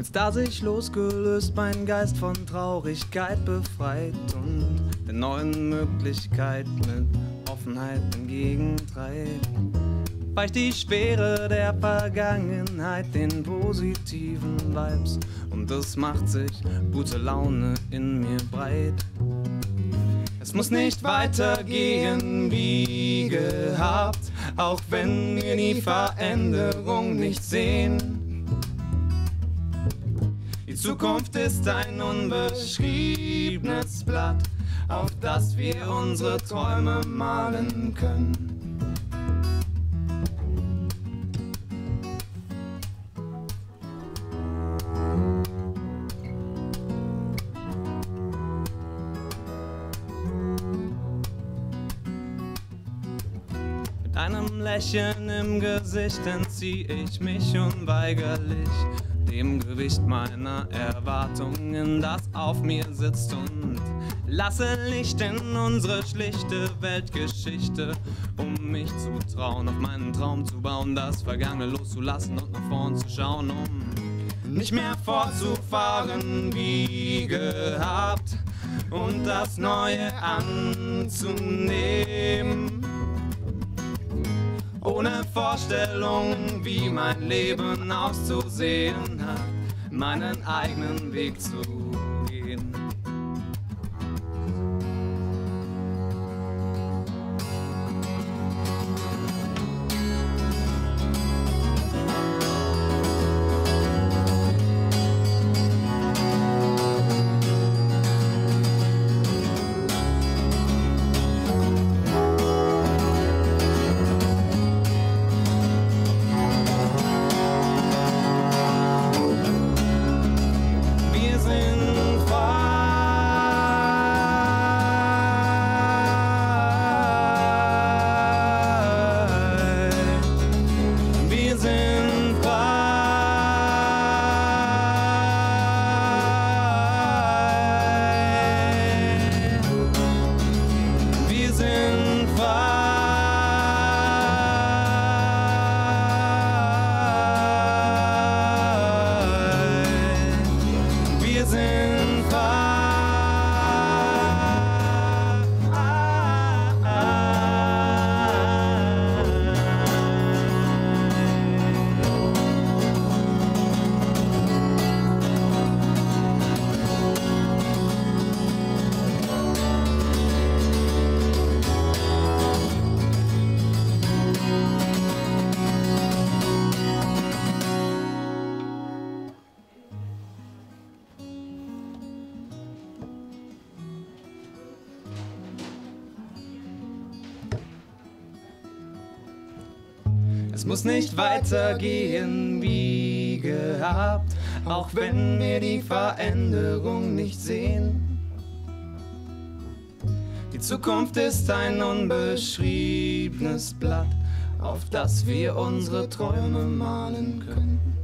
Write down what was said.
Jetzt da sich losgelöst, mein Geist von Traurigkeit befreit und der neuen Möglichkeit mit Offenheit entgegentreibt, weicht die Schwere der Vergangenheit den positiven Vibes und es macht sich gute Laune in mir breit. Es muss nicht weitergehen wie gehabt, auch wenn wir die Veränderung nicht sehen. Die Zukunft ist ein unbeschriebenes Blatt, auf das wir unsere Träume malen können. Mit einem Lächeln im Gesicht entzieh ich mich unweigerlich dem Gewicht meiner Erwartungen, das auf mir sitzt, und lasse Licht in unsere schlichte Weltgeschichte, um mich zu trauen, auf meinen Traum zu bauen, das Vergangene loszulassen und nach vorn zu schauen, um nicht mehr fortzufahren wie gehabt und das Neue anzunehmen. Ohne Vorstellung, wie mein Leben auszusehen hat, meinen eigenen Weg zu gehen. Es muss nicht weitergehen wie gehabt, auch wenn wir die Veränderung nicht sehen. Die Zukunft ist ein unbeschriebenes Blatt, auf das wir unsere Träume malen können.